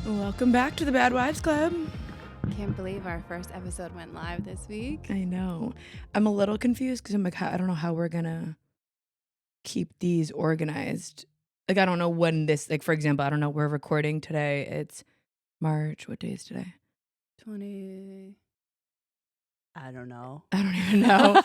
Welcome back to the Bad Wives Club. Can't believe our first episode went live this week. I know. I'm a little confused because I'm like, I don't know how we're going to keep these organized. Like, I don't know when this, like, for example, I don't know, we're recording today. It's March. What day is today? 20. I don't know. I don't even know.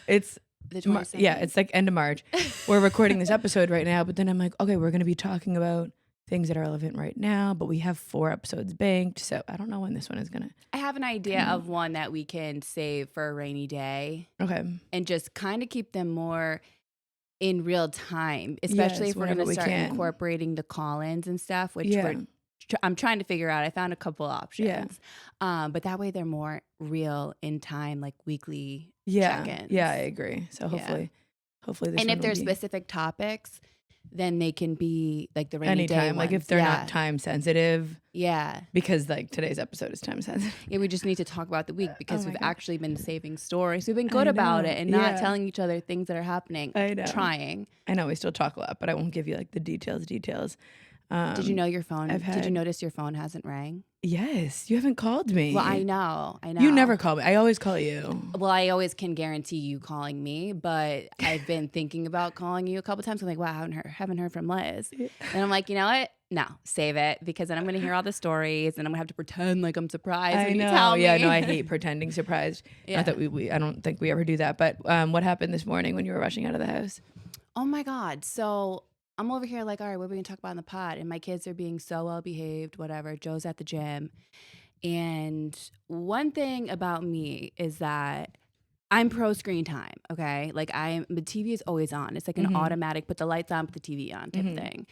It's the 22nd? Yeah, it's like end of March. We're recording this episode right now, but then I'm like, okay, we're going to be talking about things that are relevant right now, but we have 4 episodes banked, so I don't know when this one is gonna. I have an idea of one that we can save for a rainy day. Okay. And just kind of keep them more in real time, especially if we're going to start incorporating the call-ins and stuff, which I'm trying to figure out. I found a couple options. But that way they're more real in time, like weekly check-ins. Yeah, I agree. So hopefully this. And if there's specific topics, then they can be like the rainy day ones. Like if they're not time sensitive. Yeah. Because like today's episode is time sensitive. Yeah, we just need to talk about the week because we've actually been saving stories. We've been good about it and not telling each other things that are happening. I know. Trying. I know we still talk a lot, but I won't give you like the details. Did you know your phone? Did you notice your phone hasn't rang? Yes, you haven't called me. Well, I know. You never call me. I always call you. Well, I always can guarantee you calling me, but I've been thinking about calling you a couple times. I'm like, wow, I haven't heard from Liz. And I'm like, you know what? No, save it because then I'm going to hear all the stories and I'm going to have to pretend like I'm surprised when you tell me. Yeah, no, I hate pretending surprised. Not that I don't think we ever do that. But what happened this morning when you were rushing out of the house? Oh my God. So I'm over here like, all right, what are we going to talk about in the pod? And my kids are being so well behaved, whatever. Joe's at the gym. And one thing about me is that I'm pro screen time, okay? Like the TV is always on. It's like an automatic, put the lights on, put the TV on type thing.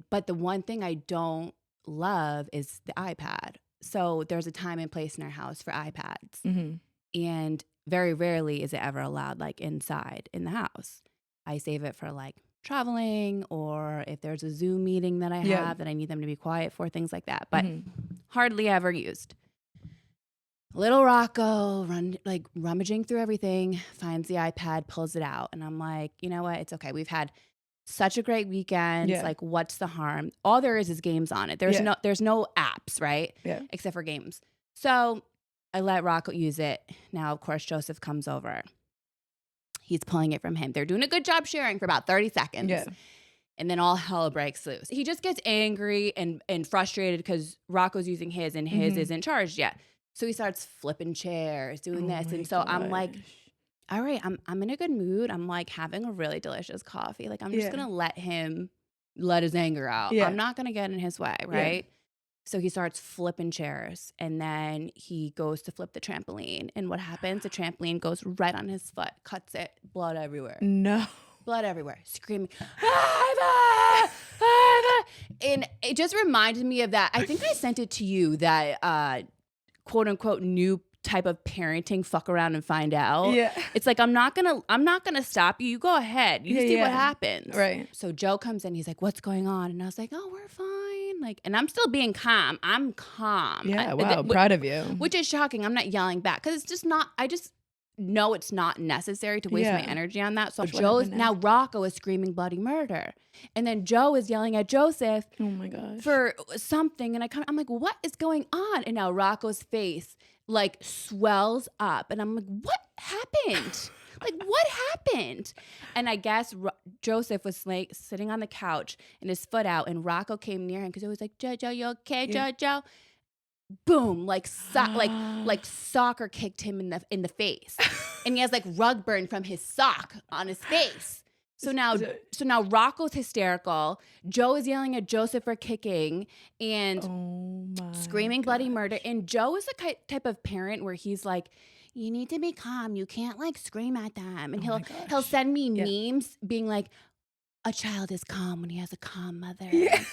But the one thing I don't love is the iPad. So there's a time and place in our house for iPads. And very rarely is it ever allowed like inside in the house. I save it for like traveling or if there's a Zoom meeting that I have that I need them to be quiet for, things like that. But hardly ever used. Little Rocco rummaging through everything, finds the iPad, pulls it out. And I'm like, you know what? It's okay. We've had such a great weekend. Yeah. Like, what's the harm? All there is games on it. There's no apps, right? Yeah. Except for games. So I let Rocco use it. Now, of course, Joseph comes over. He's pulling it from him. They're doing a good job sharing for about 30 seconds. Yeah. And then all hell breaks loose. He just gets angry and frustrated because Rocco's using his and his isn't charged yet. So he starts flipping chairs, doing this. And so I'm like, all right, I'm in a good mood. I'm like having a really delicious coffee. Like I'm just going to let him let his anger out. Yeah. I'm not going to get in his way, right? Yeah. So he starts flipping chairs and then he goes to flip the trampoline. And what happens? The trampoline goes right on his foot, cuts it, blood everywhere. No. Blood everywhere, screaming, Iva! Iva! And it just reminded me of that. I think I sent it to you, that quote unquote new type of parenting, fuck around and find out. Yeah. It's like, I'm not gonna stop you. You go ahead. You see what happens. Right. So Joe comes in, he's like, what's going on? And I was like, oh, we're fine. Like, and I'm still being calm. I'm calm. Yeah, wow, proud of you. Which is shocking. I'm not yelling back because it's just not, I just know it's not necessary to waste my energy on that. So now Rocco is screaming bloody murder. And then Joe is yelling at Joseph for something. And I'm like, what is going on? And now Rocco's face like swells up. And I'm like, what happened? Like, what happened? And I guess Joseph was like sitting on the couch and his foot out, and Rocco came near him because it was like, Jojo, you okay, Jojo? Boom, like soccer kicked him in the face. And he has like rug burn from his sock on his face. So now Rocco's hysterical. Joe is yelling at Joseph for kicking and screaming bloody murder. And Joe is the type of parent where he's like, you need to be calm. You can't like scream at them. And he'll send me memes being like, a child is calm when he has a calm mother. Yeah.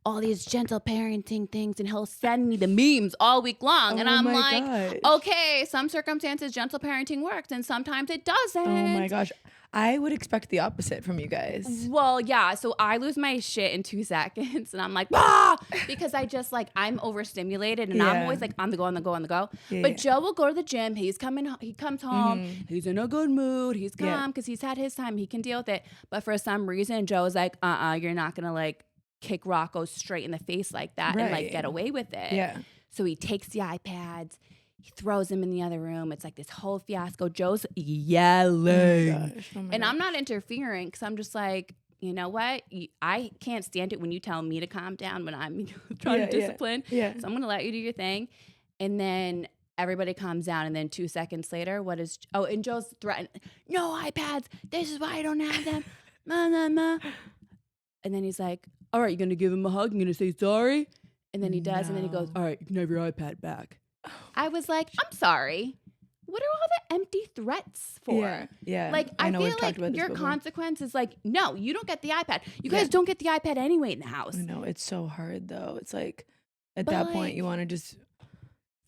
All these gentle parenting things, and he'll send me the memes all week long. And I'm like, okay, some circumstances gentle parenting works and sometimes it doesn't. Oh my gosh. I would expect the opposite from you guys. Well, yeah. So I lose my shit in 2 seconds and I'm like, ah! Because I just like, I'm overstimulated and I'm always like on the go. Yeah, but Joe will go to the gym. He comes home. He's in a good mood. He's calm because he's had his time. He can deal with it. But for some reason, Joe is like, you're not going to like kick Rocco straight in the face like that and like get away with it. Yeah. So he takes the iPads, he throws them in the other room. It's like this whole fiasco. Joe's yelling. Oh my gosh. And I'm not interfering because I'm just like, you know what? I can't stand it when you tell me to calm down when I'm trying to discipline. Yeah. So I'm going to let you do your thing. And then everybody calms down. And then 2 seconds later, and Joe's threatening, no iPads. This is why I don't have them. Ma, ma, ma. And then he's like, all right, you're going to give him a hug? You're going to say sorry? And then he does. And then he goes, all right, you can have your iPad back. I was like, I'm sorry. What are all the empty threats for? Yeah. Like, I know feel like your consequence is like, no, you don't get the iPad. You guys don't get the iPad anyway in the house. I know. It's so hard, though. It's like, at that point, you want to just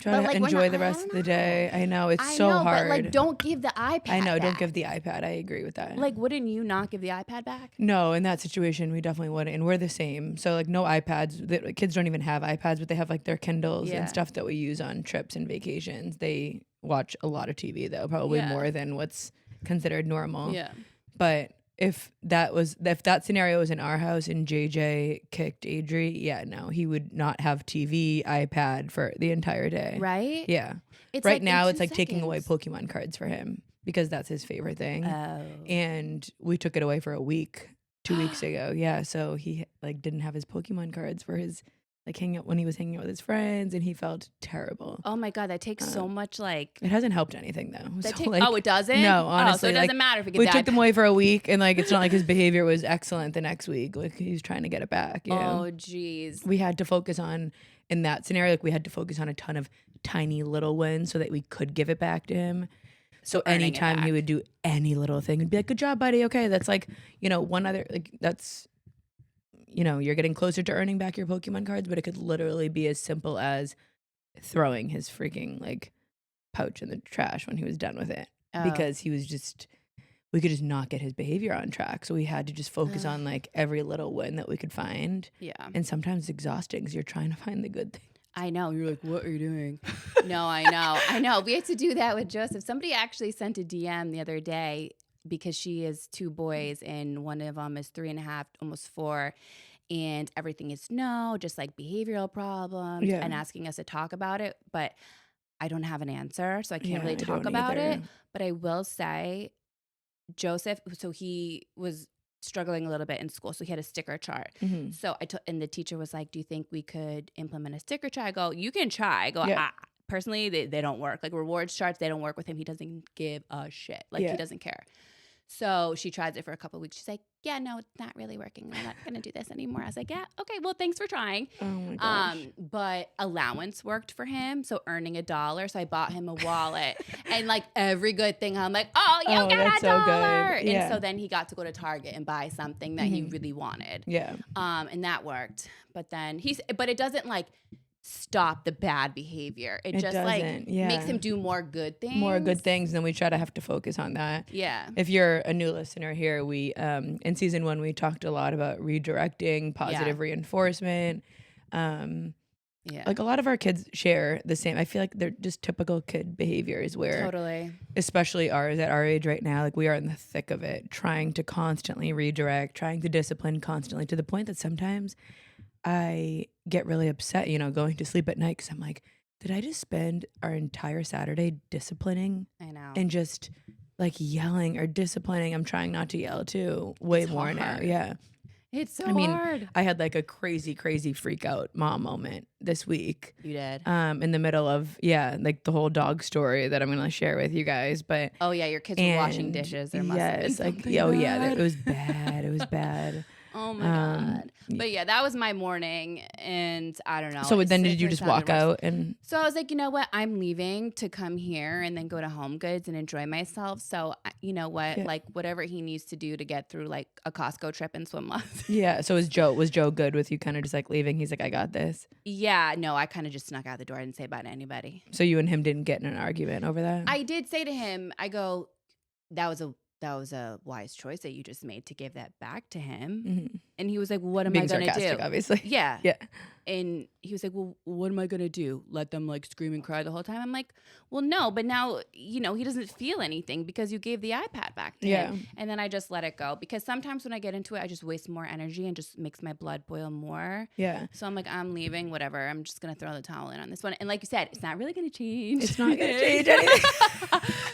try to like, enjoy the rest of the day. I know. It's so hard. But like, don't give the iPad I know. back. Don't give the iPad. I agree with that. Like, wouldn't you not give the iPad back? No, in that situation, we definitely wouldn't. And we're the same. So, like, no iPads. The kids don't even have iPads, but they have, like, their Kindles and stuff that we use on trips and vacations. They watch a lot of TV, though, probably more than what's considered normal. Yeah. But if that scenario was in our house and JJ kicked Adri, no, he would not have TV, iPad for the entire day. Right? Yeah. It's right like now, in it's 2 like taking away seconds. Pokemon cards for him because that's his favorite thing. Oh. And we took it away for a week 2 weeks ago. Yeah. So he like didn't have his Pokemon cards for his like hanging out when he was hanging out with his friends, and he felt terrible. Oh my God, that takes so much like. It hasn't helped anything though. It doesn't? No, honestly. Oh, so it doesn't matter if we took them away for a week, and like it's not like his behavior was excellent the next week. Like he's trying to get it back. You know? Oh, geez. We had to focus on in that scenario. Like we had to focus on a ton of tiny little wins so that we could give it back to him. So anytime he would do any little thing, it'd be like, "Good job, buddy. Okay, that's like one other like that's." You're getting closer to earning back your Pokemon cards, but it could literally be as simple as throwing his freaking like pouch in the trash when he was done with it because we could just not get his behavior on track. So we had to just focus on like every little win that we could find. Yeah. And sometimes it's exhausting because you're trying to find the good thing. I know. You're like, what are you doing? No, I know. We had to do that with Joseph. Somebody actually sent a DM the other day because she has 2 boys and one of them is 3.5, almost 4. And everything is just like behavioral problems and asking us to talk about it. But I don't have an answer, so I can't really talk about it. But I will say, Joseph, so he was struggling a little bit in school, so he had a sticker chart. Mm-hmm. So and the teacher was like, do you think we could implement a sticker chart? I go, you can try. I go, personally, they don't work. Like rewards charts, they don't work with him. He doesn't give a shit. Like he doesn't care. So she tries it for a couple of weeks. She's like, yeah, no, it's not really working. I'm not going to do this anymore. I was like, yeah, okay, well, thanks for trying. Oh my gosh. But allowance worked for him. So earning $1. So I bought him a wallet and like every good thing. I'm like, oh, you got $1. So good. And so then he got to go to Target and buy something that he really wanted. Yeah. And that worked. But then but it doesn't like stop the bad behavior. It just like makes him do more good things. More good things, and then we try to have to focus on that. Yeah. If you're a new listener here, we in season 1 we talked a lot about redirecting, positive reinforcement. Like a lot of our kids share the same. I feel like they're just typical kid behaviors where especially ours at our age right now, like we are in the thick of it, trying to constantly redirect, trying to discipline constantly to the point that sometimes I get really upset, going to sleep at night because I'm like, did I just spend our entire Saturday disciplining? I know. And just like yelling or disciplining. I'm trying not to yell too way more now. Yeah. It's so hard. I had like a crazy, crazy freak out mom moment this week. You did? In the middle of, like the whole dog story that I'm going to share with you guys. But oh yeah, your kids were washing dishes. There must have been something it was bad. It was bad. Oh my God. But yeah, that was my morning and I don't know. So then did you just walk out? And so I was like, you know what? I'm leaving to come here and then go to Home Goods and enjoy myself. So you know what? Like whatever he needs to do to get through like a Costco trip and swim lessons. Yeah. So was Joe good with you kind of just like leaving? He's like, I got this. Yeah. No, I kind of just snuck out the door. I didn't say bye to anybody. So you and him didn't get in an argument over that? I did say to him, I go, that was a wise choice that you just made to give that back to him. Mm-hmm. And he was like, what am I going to do? Obviously. Yeah. Yeah. And he was like, well, what am I going to do? Let them like scream and cry the whole time? I'm like, well, no, but now, he doesn't feel anything because you gave the iPad back to him. And then I just let it go because sometimes when I get into it, I just waste more energy and just makes my blood boil more. Yeah. So I'm like, I'm leaving, whatever. I'm just going to throw the towel in on this one. And like you said, it's not really going to change. It's not going to change anything.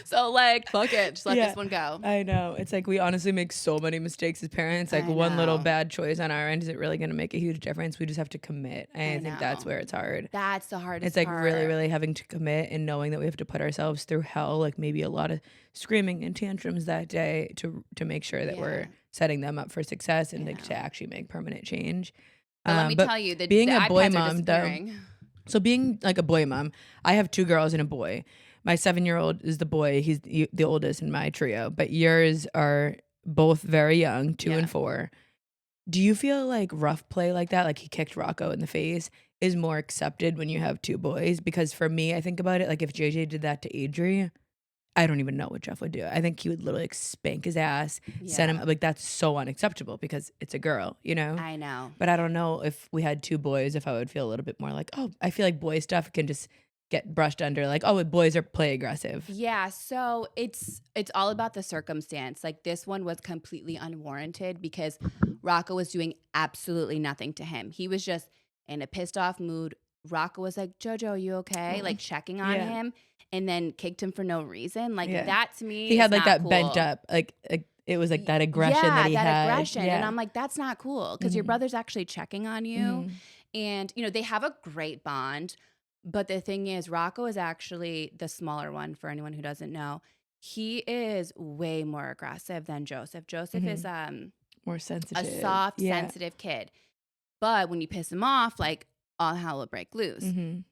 So like, fuck it. Just let this one go. I know. It's like we honestly make so many mistakes as parents. Like one little bad choice on our end, is it really going to make a huge difference? We just have to commit. And I think that's where it's hard. That's the hardest It's like part. really, really having to commit and knowing that we have to put ourselves through hell, like maybe a lot of screaming and tantrums that day to make sure that we're setting them up for success and like to actually make permanent change. But let me tell you, being the a boy iPads mom though. So being like a boy mom, I have 2 girls and a boy. My 7-year-old is the boy. He's the oldest in my trio, but yours are both very young, 2 and 4. Do you feel like rough play like that, like he kicked Rocco in the face, is more accepted when you have 2 boys? Because for me, I think about it, like if JJ did that to Adri, I don't even know what Jeff would do. I think he would literally like spank his ass, send him, like that's so unacceptable because it's a girl, I know. But I don't know if we had 2 boys, if I would feel a little bit more like, oh, I feel like boy stuff can just get brushed under, like, oh, boys are play aggressive. Yeah, so it's all about the circumstance. Like this one was completely unwarranted because Rocco was doing absolutely nothing to him. He was just in a pissed off mood. Rocco was like, Jojo, you okay? Like checking on him, and then kicked him for no reason. Like that to me, he had like that cool. bent up, like it was like that aggression that he had. Aggression. And I'm like, that's not cool because your brother's actually checking on you, and they have a great bond. But the thing is, Rocco is actually the smaller one, for anyone who doesn't know. He is way more aggressive than Joseph. Joseph is more sensitive. A soft, sensitive kid. But when you piss him off, like all hell will break loose.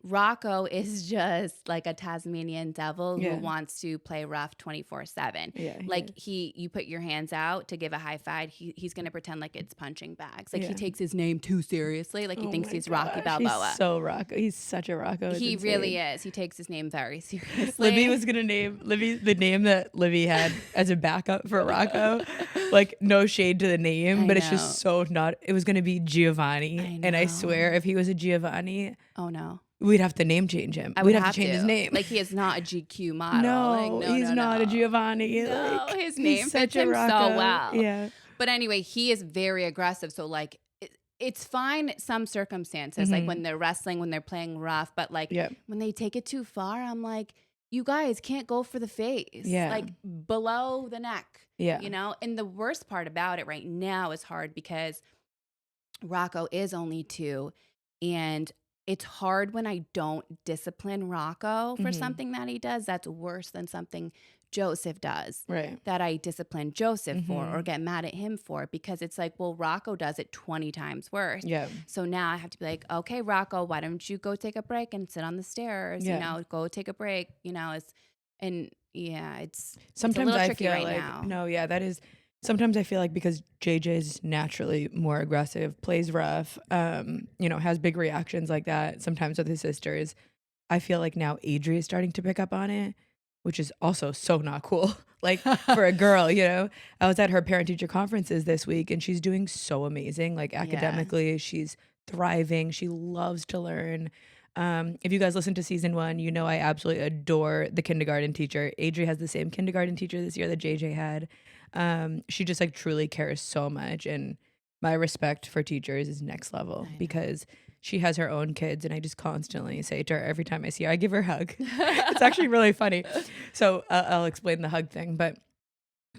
Rocco is just like a Tasmanian devil who wants to play rough 24/7. Like you put your hands out to give a high five, he's gonna pretend like it's punching bags. Like he takes his name too seriously. Like he thinks he's Rocky Balboa. He's so Rocco. He's such a Rocco. He really is. He takes his name very seriously. Libby was gonna name the name that Libby had as a backup for Rocco. Like no shade to the name, but it's just so not. It was gonna be Giovanni, and I swear if he was a Giovanni, oh no, we'd have to name change him. We'd have to change his name. Like he is not a GQ model. No, he's not a Giovanni. No, like, his name fits him so well. Yeah. But anyway, he is very aggressive. So like it's fine some circumstances, like when they're wrestling, when they're playing rough, but like when they take it too far, I'm like, you guys can't go for the face. Like below the neck. And the worst part about it right now is hard because Rocco is only 2, and it's hard when I don't discipline Rocco for something that he does. That's worse than something Joseph does that I discipline Joseph for or get mad at him for, because it's like, well, Rocco does it 20 times worse. So now I have to be like, okay, Rocco, why don't you go take a break and sit on the stairs? Go take a break. It's sometimes it's a little I tricky feel right like now. that is. Sometimes I feel like because JJ's naturally more aggressive, plays rough, has big reactions like that, sometimes with his sisters, I feel like now Adri is starting to pick up on it, which is also so not cool. Like for a girl, I was at her parent-teacher conferences this week and she's doing so amazing. Like academically, she's thriving. She loves to learn. If you guys listen to season 1, I absolutely adore the kindergarten teacher. Adri has the same kindergarten teacher this year that JJ had. She just like truly cares so much, and my respect for teachers is next level because she has her own kids, and I just constantly say to her every time I see her, I give her a hug. It's actually really funny. So I'll explain the hug thing, but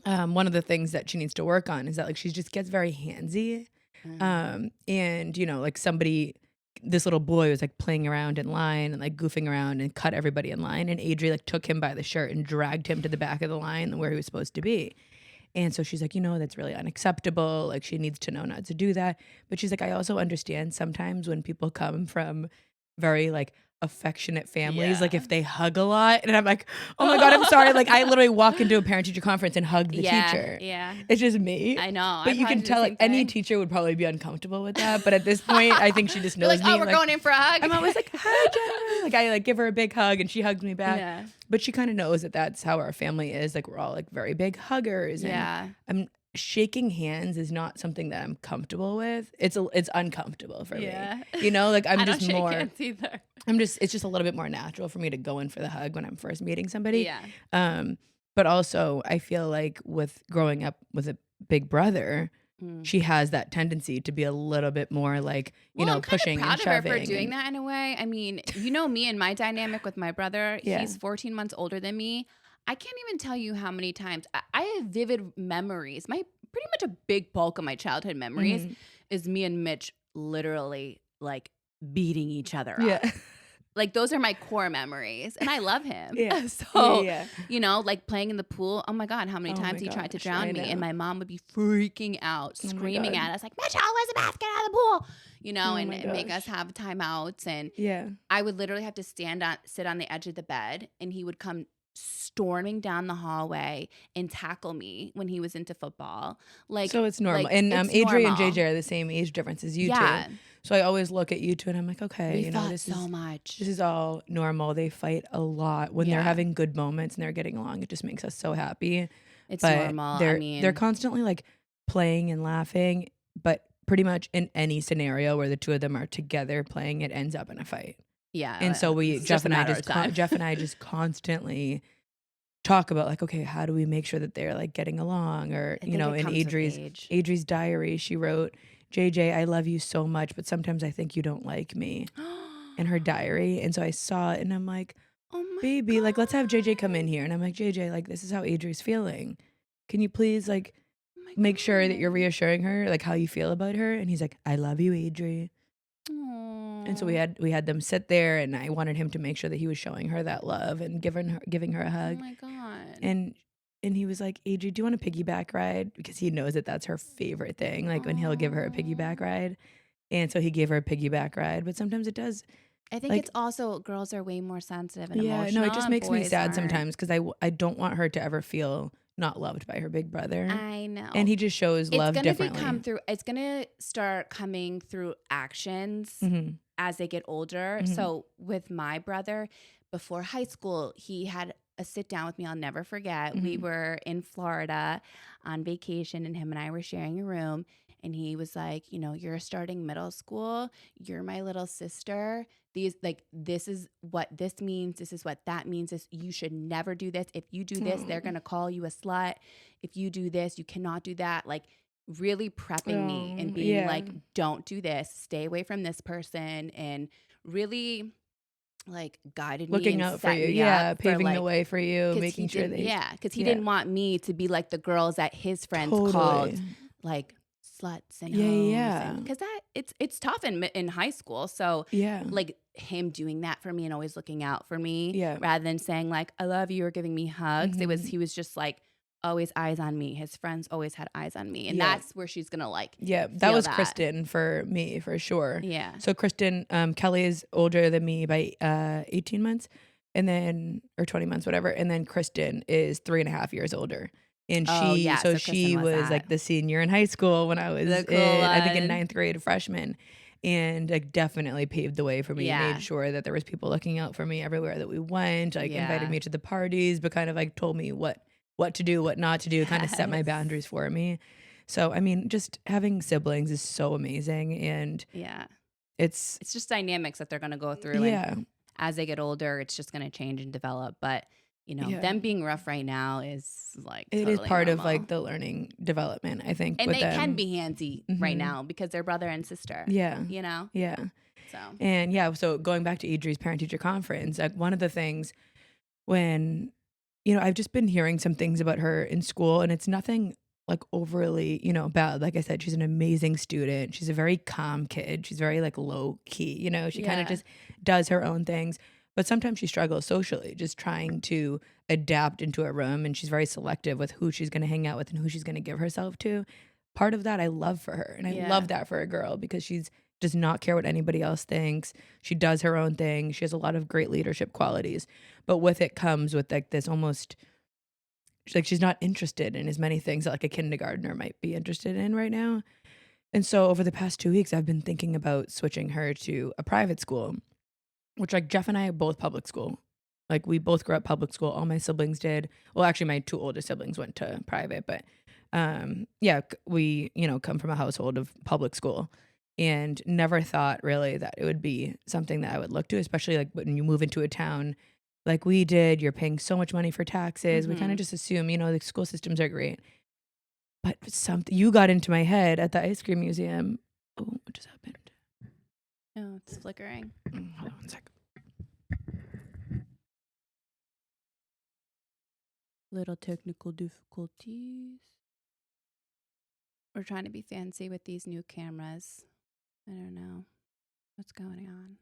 one of the things that she needs to work on is that like she just gets very handsy, and like this little boy was like playing around in line and like goofing around and cut everybody in line, and Adri like took him by the shirt and dragged him to the back of the line where he was supposed to be. And so she's like, that's really unacceptable. Like she needs to know not to do that. But she's like, I also understand sometimes when people come from very like affectionate families, like if they hug a lot, and I'm like, oh my God, I'm sorry. Like I literally walk into a parent teacher conference and hug the teacher. Yeah. It's just me. I know. But you can tell like any teacher would probably be uncomfortable with that. But at this point, I think she just knows like, me. Oh, we're going in for a hug. I'm always like, hi, Jennifer. Like I like give her a big hug and she hugs me back. Yeah. But she kind of knows that that's how our family is. Like we're all like very big huggers. And shaking hands is not something that I'm comfortable with. It's uncomfortable for me. Yeah. You know, like I'm I don't just shake more hands either. it's just a little bit more natural for me to go in for the hug when I'm first meeting somebody. Yeah. Um, but also I feel like with growing up with a big brother, Mm. she has that tendency to be a little bit more like, Well, I'm kind of pushing and proud of her for shoving doing and that in a way. I mean, you know me and my dynamic with my brother. yeah. He's 14 months older than me. I can't even tell you how many times I have vivid memories. My pretty much a big bulk of my childhood memories Mhm. is me and Mitch literally like beating each other up. Yeah. Like those are my core memories, and I love him. Yeah. Yeah, So, yeah. like playing in the pool. Oh my god, how many Oh my times he tried to gosh, I drown me, and know. my mom would be freaking out, Oh my screaming god. at us like, "Mitchell, Elizabeth, get out of the pool!" Oh And, my and make us gosh. have timeouts. And Yeah. I would literally have to sit on the edge of the bed, and he would come storming down the hallway and tackle me when he was into football. So it's normal. Like And it's Adri and normal. JJ are the same age difference as you two. Yeah, So I always look at you two and I'm like, okay, we fought this so is much. this is all normal. They fight a lot. When they're Yeah, having good moments and they're getting along, it just makes us so happy. it's But normal. I they're mean, constantly like playing and laughing, but pretty much in any scenario where the two of them are together playing, it ends up in a fight. And yeah, so we it's just a matter of time. Jeff and I just constantly talk about like, okay, how do we make sure that they're like getting along? Or, I think it in comes with age. Adri's diary, she wrote, JJ, I love you so much, but sometimes I think you don't like me in her diary. And so I saw it and I'm like, Oh my baby, like let's have JJ come in god. here. And I'm like, JJ, like this is how Adri's feeling. Can you please like Oh my make sure that you're god. reassuring her like how you feel about her? And he's like, I love you, Adri. And so Aw. we had them sit there and I wanted him to make sure that he was showing her that love and giving her a Oh hug. my god. And he was like, "Adri, do you want a piggyback ride?" Because he knows that that's her favorite thing, like when he'll give her a piggyback Aw. ride. And so he gave her a piggyback ride, but sometimes it does I think like it's also girls are way more sensitive and yeah, no, it emotional just and makes me boys sad aren't. sometimes because I don't want her to ever feel not loved by her big brother. I And know. he just shows love differently. It's gonna start coming through actions Mhm. as they get older. Mhm. So with my brother, before high school, he had a sit down with me I'll never forget. We Mhm. were in Florida on vacation, and him and I were sharing a room. And he was like, you're starting middle school. You're my little sister. This is what this means. This is what that means. You should never do this. If you do this, they're Oh. going to call you a slut. If you do this, you cannot do that. Like, really prepping me and being Yeah. like, don't do this. Stay away from this person. And really like guided me Looking and out for set you. me up Yeah, for paving the like, way for you, because he making sure didn't, they yeah, because he yeah. didn't want me to be like the girls that his friends called Totally. like sluts and Yeah, hoes. And yeah. because it's tough in high school. So Yeah. like him doing that for me and always looking out for me Yeah. rather than saying like, I love you or giving me hugs. Mhm. He was just like always eyes on me. His friends always had eyes on me. And Yeah. that's where she's going to like Yeah, that feel was that. Kristen for me, for sure. Yeah. So Kristen, Kelly is older than me by 18 months and then, or 20 months, whatever. And then Kristen is 3.5 years older. And Oh, yeah. So Kristen she was was that. like the senior in high school when I was The cool in, I think in one. ninth grade, a freshman. And like definitely paved the way for me, Yeah. made sure that there was people looking out for me everywhere that we went, like invited Yeah. me to the parties, but kind of like told me what to do, what not to do, kind of set my Yes. boundaries for me. So, I mean, just having siblings is so amazing. And Yeah. it's, It's just dynamics that they're going to go through. And yeah, as they get older, it's just going to change and develop. But, yeah. them being rough right now is like It is totally part of normal. like the learning development, I think, And with they can them. be handsy right Mhm. now because they're brother and sister, Yeah. Yeah. So, And yeah, so going back to Idri's parent teacher conference, like one of the things when, I've just been hearing some things about her in school and it's nothing like overly, bad. Like I said, she's an amazing student. She's a very calm kid. She's very like low key, she kind of yeah. just does her own things. But sometimes she struggles socially, just trying to adapt into a room. And she's very selective with who she's going to hang out with and who she's going to give herself to. Part of that I love for her. And I Yeah. love that for a girl because she's does not care what anybody else thinks. She does her own thing. She has a lot of great leadership qualities. But with it comes with like this almost like she's not interested in as many things that like a kindergartner might be interested in right now. And so over the past 2 weeks, I've been thinking about switching her to a private school, which like Jeff and I are both public school. Like we both grew up public school. All my siblings did. Well, actually, my two oldest siblings went to private, but We, come from a household of public school and never thought really that it would be something that I would look to, especially like when you move into a town like we did, you're paying so much money for taxes. We kind of Mhm. just assume, the school systems are great. But something you got into my head at the ice cream museum. Oh, what just happened? Oh, it's flickering. Hold on one sec. Little technical difficulties. We're trying to be fancy with these new cameras. I don't know what's going on.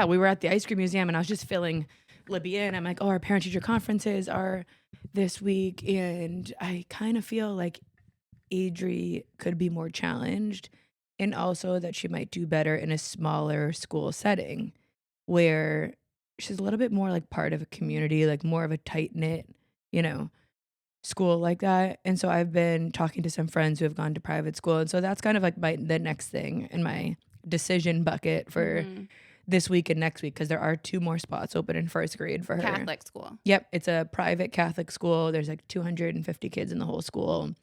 We were at the ice cream museum and I was just filling Libby in. I'm like, oh, our parent teacher conferences are this week. And I kind of feel like Adri could be more challenged and also that she might do better in a smaller school setting where she's a little bit more like part of a community, like more of a tight knit, you know, school like that. And so I've been talking to some friends who have gone to private school. And so that's kind of like the next thing in my decision bucket for Mm-hmm. this week and next week because there are 2 more spots open in first grade for her. Catholic school. Yep, it's a private Catholic school. There's like 250 kids in the whole school.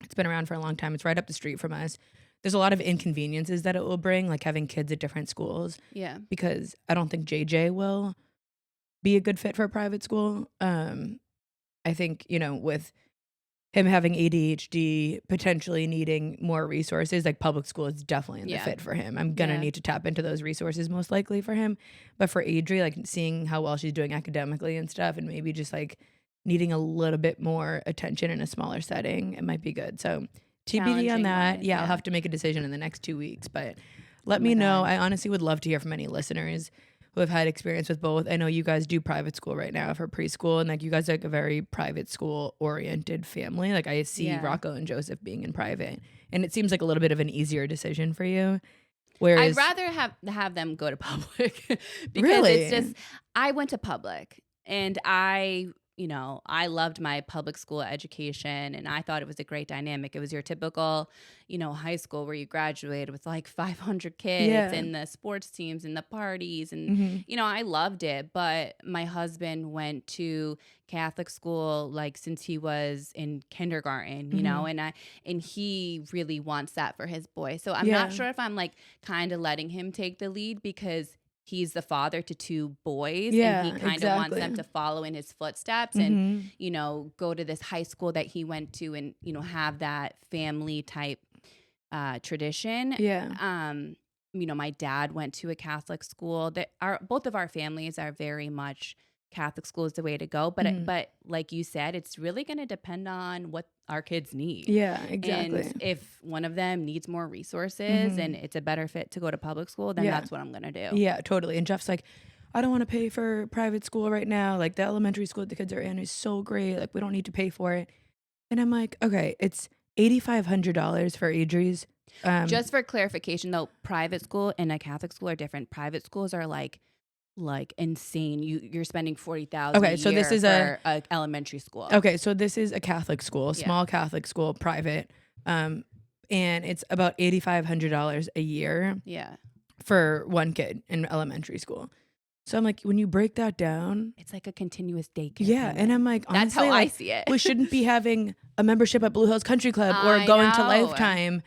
It's been around for a long time. It's right up the street from us. There's a lot of inconveniences that it will bring, like having kids at different schools, Yeah. because I don't think JJ will be a good fit for a private school. I think, with him having ADHD, potentially needing more resources, like public school is definitely in the Yeah. fit for him. I'm gonna Yeah. need to tap into those resources most likely for him. But for Adri, like seeing how well she's doing academically and stuff, and maybe just like needing a little bit more attention in a smaller setting, it might be good. So TBD on Challenging that. wise, Yeah, I'll yeah. have to make a decision in the next 2 weeks. But let Oh my me know. God. I honestly would love to hear from any listeners who have had experience with both. I know you guys do private school right now for preschool, and like you guys are like a very private school oriented family. Like I see Yeah. Rocco and Joseph being in private, and it seems like a little bit of an easier decision for you. I'd Whereas, rather have them go to public because really, it's just I went to public and I loved my public school education and I thought it was a great dynamic. It was your typical, high school where you graduated with like 500 kids yeah, and the sports teams and the parties and hmm I loved it, but my husband went to Catholic school like since he was in kindergarten, hmm and he really wants that for his boy. So I'm not yeah, sure if I'm like kind of letting him take the lead because he's the father to 2 boys and he yeah, kind of wants them exactly. to follow in his footsteps and hmm go to this high school that he went to and have that family type tradition. Yeah, My dad went to a Catholic school. That our both of our families are very much Catholic school is the way to go. hmm But like you said, it's really going to depend on what our kids need. yeah, And exactly. if one of them needs more resources and hmm it's a better fit to go to public school, then Yeah, that's what I'm going to do. yeah, totally. And Jeff's like, I don't want to pay for private school right now. Like the elementary school that the kids are in is so great. Like we don't need to pay for it. And I'm like, okay, it's $8,500 for Adri's. Just for clarification, though, private school and a Catholic school are different. Private schools are like insane. You're spending 40,000 a Okay, so year this is for a elementary school. okay, so this is a Catholic school, Yeah. small Catholic school, private. And it's about $8,500 a year Yeah. for one kid in elementary school. So I'm like, when you break that down, It's like a continuous daycare. yeah, and I'm like, That's honestly, how I like, see it. we shouldn't be having a membership at Blue Hills Country Club or I going to know. Lifetime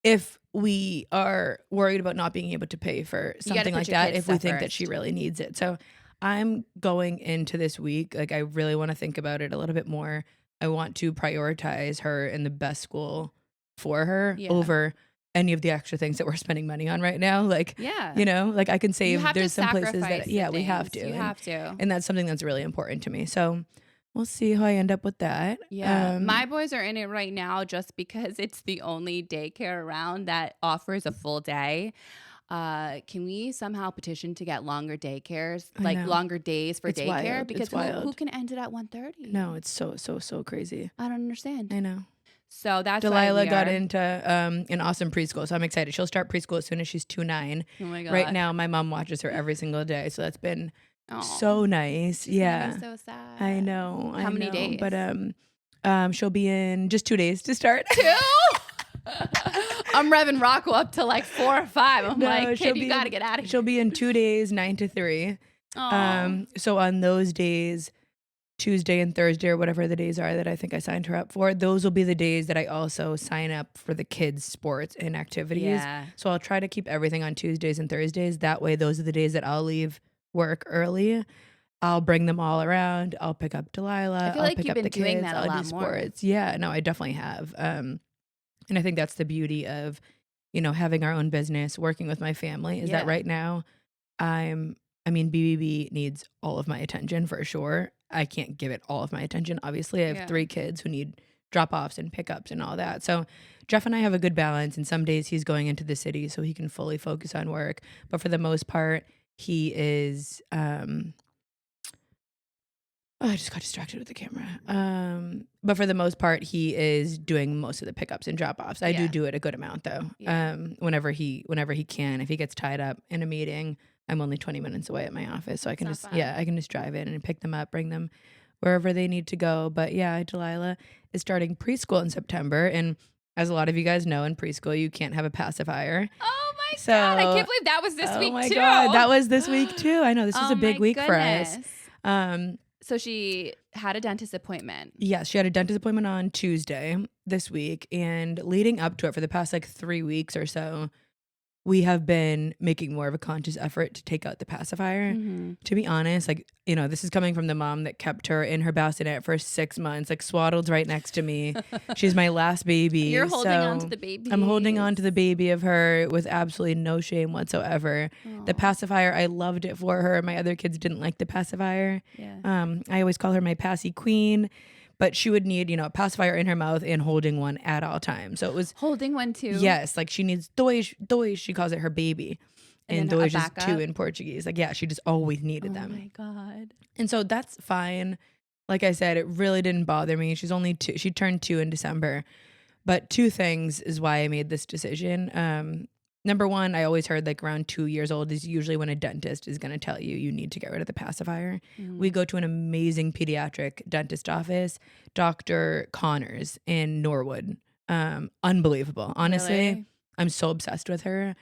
if we are worried about not being able to pay for gotta something put like your that kids' if we stuff think that she first. really needs it. So I'm going into this week, like I really want to think about it a little bit more. I want to prioritize her in the best school for her Yeah. over any of the extra things that we're spending money on right now. Like, Yeah. like I can You save, have to there's some places sacrifice that, the yeah, we have things. to. You And, have to. and that's something that's really important to me. So we'll see how I end up with that. Yeah. My boys are in it right now just because it's the only daycare around that offers a full day. Can we somehow petition to get longer daycares, I like know. longer days for It's daycare? wild. Because It's who wild. can end it at 1:30? No, it's so crazy. I don't understand. I know. So that's why Delilah we got are. into an awesome preschool, so I'm excited. She'll start preschool as soon as she's 2-9. Oh my God. Right now, my mom watches her every single day, so that's been Aw, so nice. she's gonna Yeah, be so sad. I know. How many days? But she'll be in just 2 days to start. 2? I'm revving Rocco up to like 4 or 5. I'm No, like, she'll kid, you be got to in get out of she'll here. be in 2 days, 9 to 3. Oh, So on those days, Tuesday and Thursday or whatever the days are that I think I signed her up for, those will be the days that I also sign up for the kids' sports and activities. yeah. So I'll try to keep everything on Tuesdays and Thursdays. That way, those are the days that I'll leave work early. I'll bring them all around. I'll pick up I Delilah. feel I'll like pick you've up been the doing kids. that a I'll do lot more. sports. Yeah, no, I definitely have. And I think that's the beauty of, having our own business, working with my family, is that Yeah. right now BBB needs all of my attention for sure. I can't give it all of my attention. Obviously, I have Yeah. 3 kids who need drop-offs and pickups and all that. So Jeff and I have a good balance, and some days he's going into the city so he can fully focus on work. But for the most part, he is oh, I just got distracted with the camera. But for the most part, he is doing most of the pickups and drop-offs. I Yeah. do it a good amount though. Yeah. Whenever he can. If he gets tied up in a meeting, I'm only 20 minutes away at my office, so I can not just bad. I can just drive in and pick them up, bring them wherever they need to go. But yeah, Delilah is starting preschool in September, and as a lot of you guys know, in preschool you can't have a pacifier. Oh my So, God. I can't believe that was this oh week my too. God, that was this week too. I know this was Oh a big my week for us. goodness. Um, So she had a dentist appointment. Yes, she had a dentist appointment on Tuesday this week, and leading up to it for the past like 3 weeks or so, we have been making more of a conscious effort to take out the pacifier. Mm-hmm. To be honest, this is coming from the mom that kept her in her bassinet for 6 months, like swaddled right next to me. She's my last baby. You're holding on to so the baby. I'm holding on to the baby of her with absolutely no shame whatsoever. The pacifier, I loved it for her. My other kids didn't like the pacifier. Yeah. I always call her my passy queen, but she would need, a pacifier in her mouth and holding one at all times. So it was, Holding one too. yes, like she needs dois, she calls it her baby. And then a dois is backup? 2 in Portuguese. Like, yeah, she just always needed Oh them. my God. And so that's fine. Like I said, it really didn't bother me. She's only 2. She turned 2 in December. But 2 things is why I made this decision. Number one, I always heard like around 2 years old is usually when a dentist is going to tell you need to get rid of the pacifier. We go to an amazing pediatric dentist office, Dr. Connors in Norwood. Unbelievable. Honestly, Really? I'm so obsessed with her.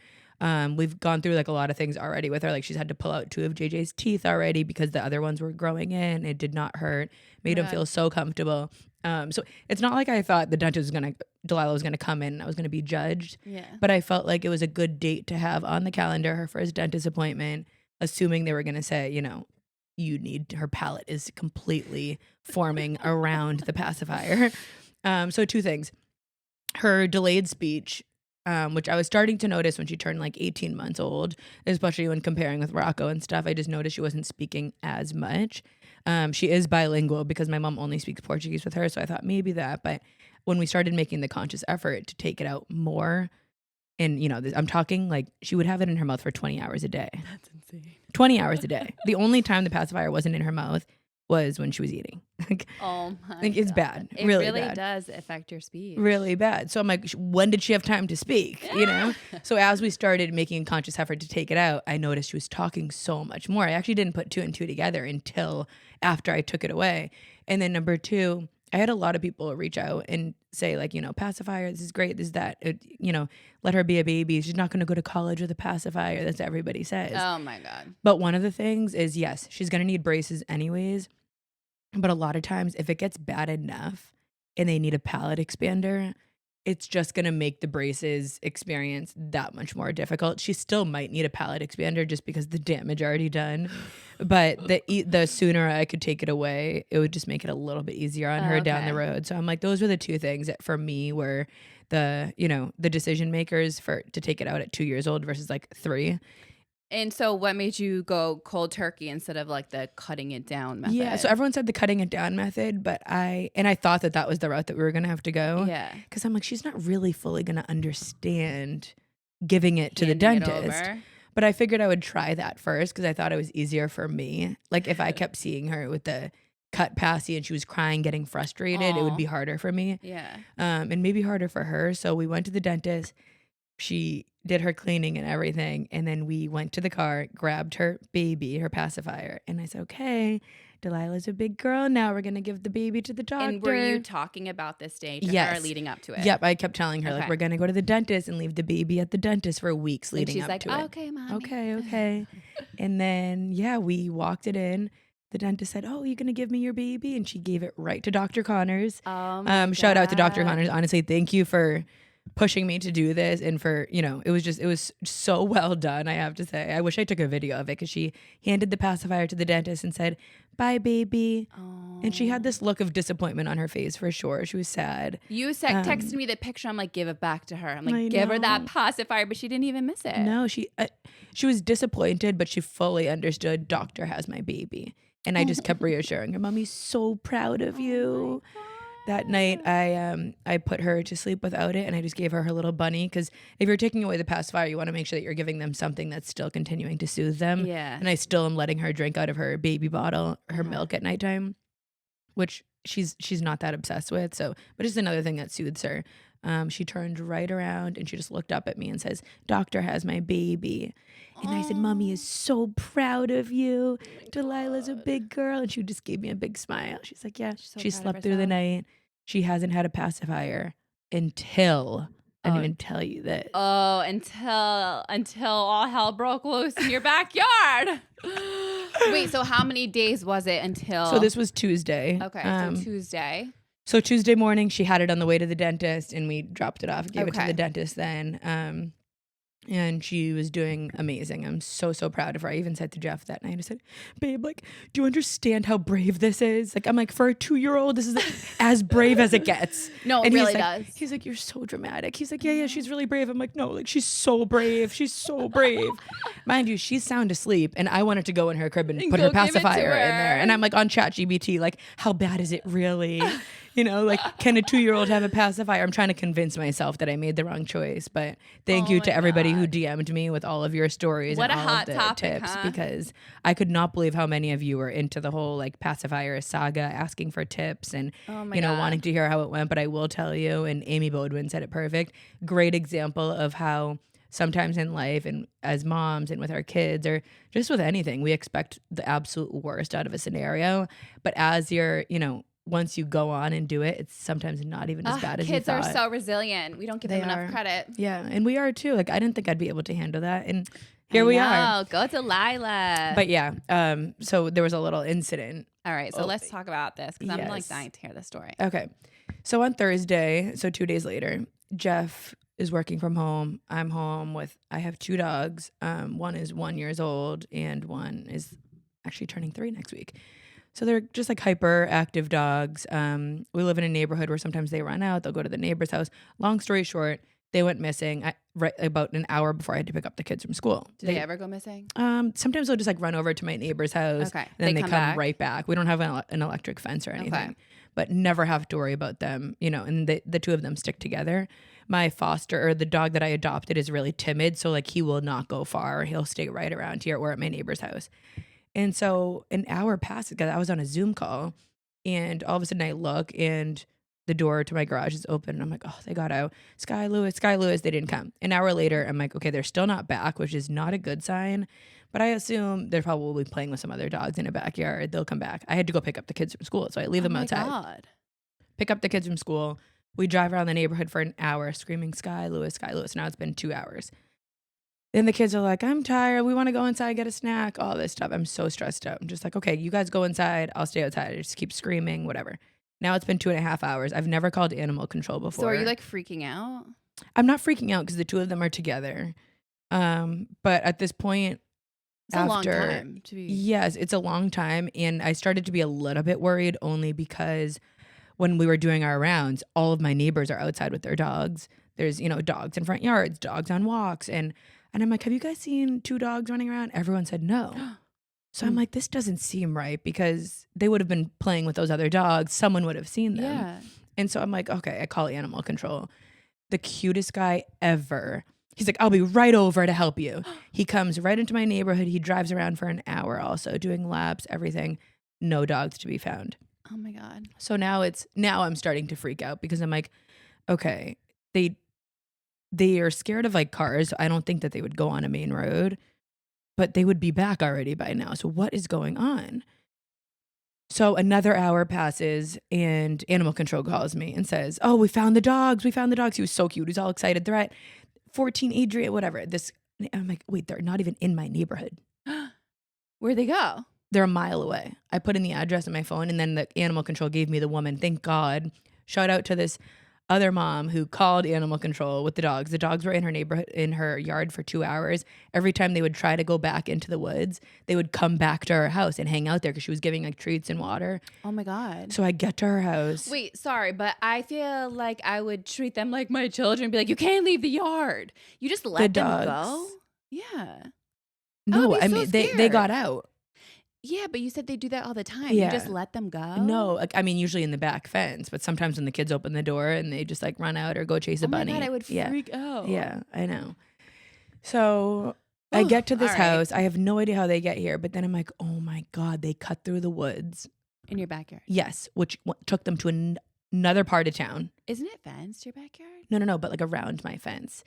We've gone through like a lot of things already with her. Like she's had to pull out 2 of JJ's teeth already because the other ones were growing in. It did not hurt. Made him God. feel so comfortable. So it's not like I thought Delilah was gonna come in and I was gonna be judged. Yeah. But I felt like it was a good date to have on the calendar, her first dentist appointment, assuming they were gonna say, her palate is completely forming around the pacifier. So 2 things. Her delayed speech, which I was starting to notice when she turned like 18 months old, especially when comparing with Rocco and stuff. I just noticed she wasn't speaking as much. She is bilingual because my mom only speaks Portuguese with her, so I thought maybe that. But when we started making the conscious effort to take it out more, and I'm talking like she would have it in her mouth for 20 hours a day. That's insane. 20 hours a day. The only time the pacifier wasn't in her mouth was when she was eating. Oh my Like, it's God. bad. It Really really bad. does affect your speech. Really bad. So I'm like, when did she have time to speak? So as we started making a conscious effort to take it out, I noticed she was talking so much more. I actually didn't put 2 and 2 together until after I took it away. And then number 2, I had a lot of people reach out and say like, pacifier, this is great, this is that. Let her be a baby. She's not going to go to college with a pacifier. That's what everybody says. Oh my God. But one of the things is, yes, she's going to need braces anyways. But a lot of times, if it gets bad enough and they need a palate expander, it's just going to make the braces experience that much more difficult. She still might need a palate expander just because the damage already done. But the sooner I could take it away, it would just make it a little bit easier on her down the Okay. road. So I'm like, those were the 2 things that for me were the decision makers to take it out at 2 years old versus like 3. And so what made you go cold turkey instead of like the cutting it down method? Yeah, so everyone said the cutting it down method, but I thought that was the route that we were going to have to go. Yeah. Because I'm like, she's not really fully going to understand giving it to the Handing it dentist. over. But I figured I would try that first because I thought it was easier for me. Like if I kept seeing her with the cut passy and she was crying, getting frustrated, it would Aw. be harder for me. Yeah. And maybe harder for her. So we went to the dentist. She did her cleaning and everything. And then we went to the car, grabbed her baby, her pacifier. And I said, okay, Delilah's a big girl now. We're going to give the baby to the doctor. And were you talking about this day to her Yes. leading up to it? Yep. I kept telling her, like, Okay. we're going to go to the dentist and leave the baby at the dentist for weeks And leading she's up like, to it. okay, mommy. Okay. And then, yeah, we walked it in. The dentist said, oh, you going to give me your baby? And she gave it right to Dr. Connors. Oh my Shout out to Dr. God. Connors. Honestly, thank you for pushing me to do this, and for, it was so well done, I have to say. I wish I took a video of it, because she handed the pacifier to the dentist and said, bye, baby. Oh. And she had this look of disappointment on her face, for sure. She was sad. You texted me the picture. I'm like, give it back to her. I'm like, I give her that know. pacifier, but she didn't even miss it. No, she was disappointed, but she fully understood doctor has my baby. And I just kept reassuring her, mommy's so proud of you. That night, I put her to sleep without it, and I just gave her little bunny, because if you're taking away the pacifier, you want to make sure that you're giving them something that's still continuing to soothe them. Yeah. And I still am letting her drink out of her baby bottle, her milk at nighttime, which she's not that obsessed with. So, but it's another thing that soothes her. She turned right around and she just looked up at me and says, "Doctor has my baby." And I said, "Mommy is so proud of you. Delilah's a big girl." And she just gave me a big smile. She's like, "Yeah." so She proud of slept through the herself. night. She hasn't had a pacifier until I didn't even tell you this. Oh, until all hell broke loose in your backyard. Wait, so how many days was it until? So this was Tuesday. Okay, so Tuesday. So Tuesday morning, she had it on the way to the dentist, and we dropped it off, gave it to Okay. the dentist then. And she was doing amazing. I'm so proud of her. I even said to Jeff that night, I said, "Babe, like, do you understand how brave this is?" Like, I'm like, for a 2-year-old, this is as brave as it gets. No, it And really he's like, does. He's like, "You're so dramatic." He's like, yeah, she's really brave. I'm like, no, like, she's so brave. She's so brave. Mind you, she's sound asleep, and I wanted to go in her crib and put go her give it to pacifier in there. her. And I'm like on ChatGPT, like, how bad is it really? Like, can a 2-year-old have a pacifier? I'm trying to convince myself that I made the wrong choice. But thank you my to everybody who God. DM'd me with all of your stories What and a all hot of the topic, tips, huh? because I could not believe how many of you were into the whole like pacifier saga, asking for tips and Oh my God. wanting to hear how it went. But I will tell you, and Amy Bodwin said it perfect. Great example of how sometimes in life, and as moms and with our kids, or just with anything, we expect the absolute worst out of a scenario. But as you're, once you go on and do it, it's sometimes not even as bad as you Kids are thought. so resilient. We don't give They them enough are. credit. Yeah, and we are too. Like, I didn't think I'd be able to handle that, and here we are. Oh, go Delilah. But yeah, so there was a little incident. All right, so let's talk about this, because I'm like Yes. dying to hear this story. Okay, so on Thursday, so 2 days later, Jeff is working from home. I'm home I have 2 dogs. One is 1 year old, and one is actually turning 3 next week. So they're just like hyperactive dogs. We live in a neighborhood where sometimes they run out. They'll go to the neighbor's house. Long story short, they went missing right about an hour before I had to pick up the kids from school. Do they ever go missing? Sometimes they'll just like run over to my neighbor's house. Okay. And then They they come come back? right back. We don't have an electric fence or anything. Okay. But never have to worry about them, and the 2 of them stick together. My foster, or the dog that I adopted, is really timid. So like he will not go far. He'll stay right around here or at my neighbor's house. And so an hour passed, because I was on a Zoom call, and all of a sudden I look and the door to my garage is open. And I'm like, oh, they got out. Sky Lewis, they didn't come. An hour later, I'm like, okay, they're still not back, which is not a good sign. But I assume they're probably playing with some other dogs in a backyard. They'll come back. I had to go pick up the kids from school, so I leave them outside. God. Pick up the kids from school. We drive around the neighborhood for an hour screaming, Sky Lewis, Sky Lewis. Now it's been 2 hours. Then the kids are like, I'm tired. We want to go inside, get a snack, all this stuff. I'm so stressed out. I'm just like, okay, you guys go inside. I'll stay outside. I just keep screaming, whatever. Now it's been 2.5 hours. I've never called animal control before. So are you like freaking out? I'm not freaking out because the 2 of them are together. But at this point, It's a long time to be. Yes, it's a long time. And I started to be a little bit worried, only because when we were doing our rounds, all of my neighbors are outside with their dogs. There's, dogs in front yards, dogs on walks. And I'm like, have you guys seen 2 dogs running around? Everyone said no. So I'm like, this doesn't seem right, because they would have been playing with those other dogs. Someone would have seen them. Yeah. And so I'm like, okay, I call animal control. The cutest guy ever. He's like, I'll be right over to help you. He comes right into my neighborhood. He drives around for an hour also, doing laps, everything. No dogs to be found. Oh my God. So now I'm starting to freak out, because I'm like, okay, they are scared of like cars. I don't think that they would go on a main road, but they would be back already by now. So what is going on? So another hour passes and animal control calls me and says, "Oh, we found the dogs. We found the dogs." He was so cute. He's all excited. They're at 14 Adrian, whatever. I'm like, wait, they're not even in my neighborhood. Where'd they go? They're a mile away. I put in the address on my phone and then the animal control gave me the woman. Thank God. Shout out to this other mom who called animal control with the dogs. The dogs were in her neighborhood, in her yard for 2 hours. Every time they would try to go back into the woods, they would come back to her house and hang out there because she was giving like treats and water. Oh my God. So I get to her house. Wait, sorry, but I feel like I would treat them like my children, be like, you can't leave the yard. You just let them go? Yeah. No, I so mean, they scared. got out. Yeah, but you said they do that all the time. Yeah. You just let them go? No, like, I mean, usually in the back fence, but sometimes when the kids open the door and they just like run out or go chase a bunny. Oh my God, I would freak out. Yeah, I know. So I get to this all right. house. I have no idea how they get here, but then I'm like, oh my God, they cut through the woods. In your backyard? Yes, which took them to another part of town. Isn't it fenced, your backyard? No, but like around my fence.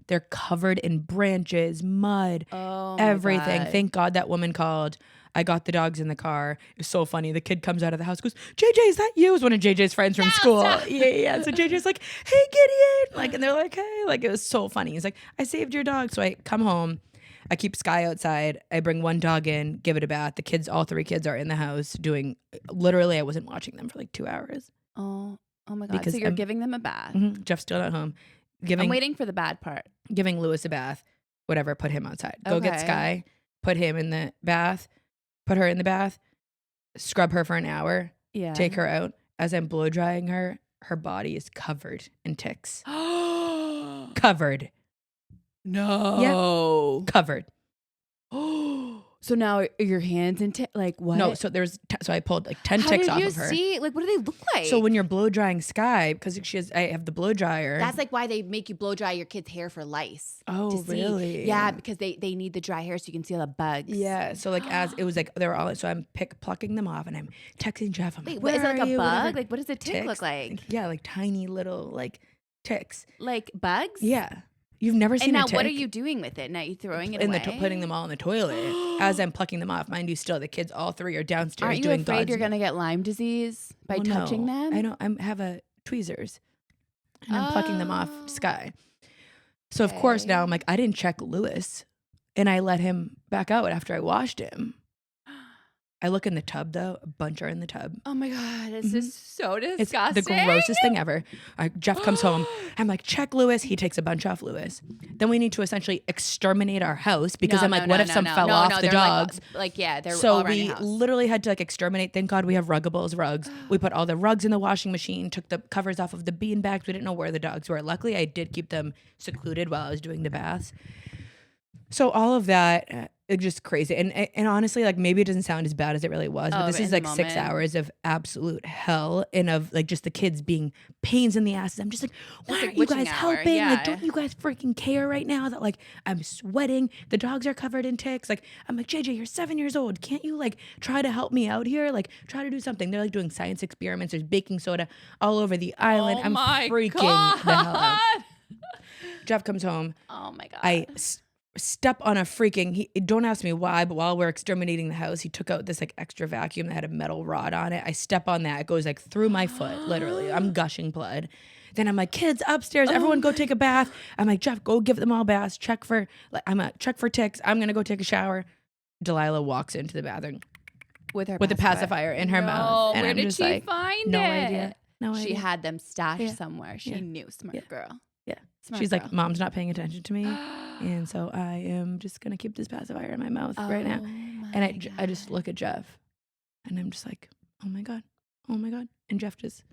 They're covered in branches, mud, Oh, everything. God. Thank God that woman called. I got the dogs in the car. It was so funny. The kid comes out of the house, goes, "JJ, is that you?" It was one of JJ's friends from school. Stop. Yeah. So JJ's like, "Hey, Gideon!" Like, and they're like, "Hey!" Like, it was so funny. He's like, "I saved your dog." So I come home. I keep Sky outside. I bring one dog in, give it a bath. The kids, all three kids, are in the house doing. Literally, I wasn't watching them for like 2 hours. Oh my God. Because So you're giving them a bath. Jeff's still at home. I'm waiting for the bad part. Giving Lewis a bath, whatever, put him outside. Go get Okay. Sky, put him in the bath, put her in the bath, scrub her for an hour, Yeah. take her out. As I'm blow drying her, her body is covered in ticks. Covered. No. Covered. So now are your hands in like what? No, so so I pulled like 10 How ticks did off you of her. see? Like, what do they look like? So when you're blow drying Sky, because I have the blow dryer. That's like why they make you blow dry your kids' hair for lice. Oh, to see. really? Yeah, because they need the dry hair so you can see all the bugs. Yeah, so like as it was like they were all so I'm plucking them off and I'm texting Jeff. I'm Wait, like, what is it, "Where like are a you?" bug? Whatever. Like, what does a tick Ticks. look like? Yeah, like tiny little like ticks. Like bugs? Yeah, you've never seen And now a tick. what are you doing with it? Now you throwing it away? Putting them all in the toilet as I'm plucking them off. Mind you, still the kids, all three are downstairs Aren't you doing afraid God's you're gonna get Lyme disease by Well, touching no, them? I have a tweezers, and I'm plucking them off Oh. Sky. So of course now I'm like, I didn't check Lewis, and I let him back out after I washed him. I look in the tub though, a bunch are in the tub. Oh my God, this is so It's disgusting. the grossest thing ever. Jeff comes home. I'm like, check Lewis. He takes a bunch off Lewis. Then we need to essentially exterminate our house because I'm like, what if some fell off the they're dogs? Like, yeah, they're So all around we your house. literally had to like exterminate. Thank God we have Ruggables rugs. We put all the rugs in the washing machine, took the covers off of the bean bags. We didn't know where the dogs were. Luckily, I did keep them secluded while I was doing the baths. So all of that, it's just crazy. And honestly, like maybe it doesn't sound as bad as it really was, but this is in the like 6 moment. hours of absolute hell and of like just the kids being pains in the asses. I'm just like, why like aren't you witching guys hour, helping? yeah. Like, don't you guys freaking care right now that like I'm sweating? The dogs are covered in ticks. Like, I'm like, JJ, you're 7 years old. Can't you like try to help me out here? Like, try to do something. They're like doing science experiments. There's baking soda all over the island. I'm freaking the hell out. Jeff comes home. Oh my God. I step on a freaking, don't ask me why, but while we're exterminating the house, he took out this like extra vacuum that had a metal rod on it. I step on that. It goes like through my foot, literally. I'm gushing blood. Then I'm like, kids upstairs, everyone go take a bath. I'm like, Jeff, go give them all baths. Check for ticks. I'm going to go take a shower. Delilah walks into the bathroom with the pacifier in her mouth. And Where I'm did just she like, find no it? idea. No idea. She had them stashed Yeah. somewhere. She Yeah. knew. Smart girl. Yeah. Smart She's girl. like, Mom's not paying attention to me. And so I am just going to keep this pacifier in my mouth right now. And I just look at Jeff and I'm just like, oh my God. Oh my God. And Jeff just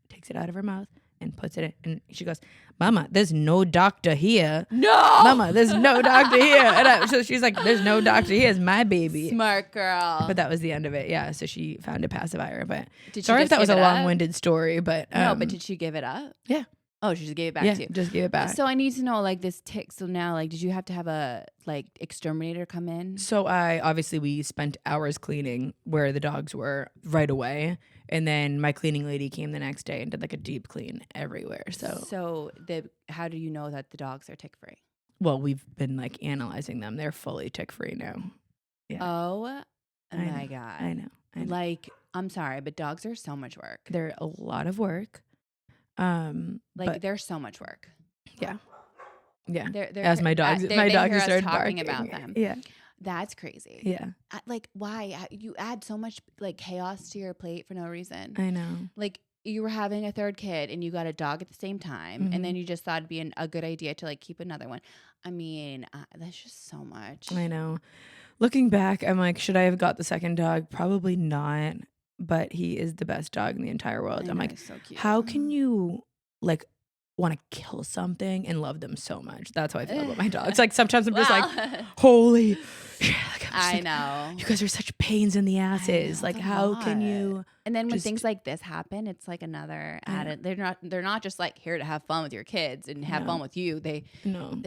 takes it out of her mouth and puts it in. And she goes, Mama, there's no doctor here. No. Mama, there's no doctor here. And so she's like, there's no doctor here. It's my baby. Smart girl. But that was the end of it. Yeah. So she found a pacifier. But Did she sorry if just that was give a it up? long-winded story. But No, but did she give it up? Yeah. Oh, she just gave it back Yeah. to you. Just give it back. So I need to know, like, this tick. So now, like, did you have to have a like exterminator come in? So we spent hours cleaning where the dogs were right away. And then my cleaning lady came the next day and did like a deep clean everywhere. So How do you know that the dogs are tick free? well, we've been like analyzing them. They're fully tick free now. Yeah. Oh I my know, God. I know. Like I'm sorry, but dogs are so much work. They're a lot of work. But They're so much work. yeah. Yeah. They're As my dogs they just hear us started talking barking. about them. Yeah. That's crazy. Yeah. Like, why? You add so much like chaos to your plate for no reason. I know. Like, you were having a third kid and you got a dog at the same time, and then you just thought it'd be a good idea to like keep another one. I mean, that's just so much. I know. Looking back, I'm like, should I have got the second dog? Probably not. But he is the best dog in the entire world. I'm like, he's so cute. how can you like want to kill something and love them so much? That's how I feel about my dogs. Like sometimes I'm just like, holy shit. Like, I know. You guys are such pains in the asses. Like, how can you? And then when things like this happen, it's like another added. They're not just like here to have fun with your kids and have fun with you. They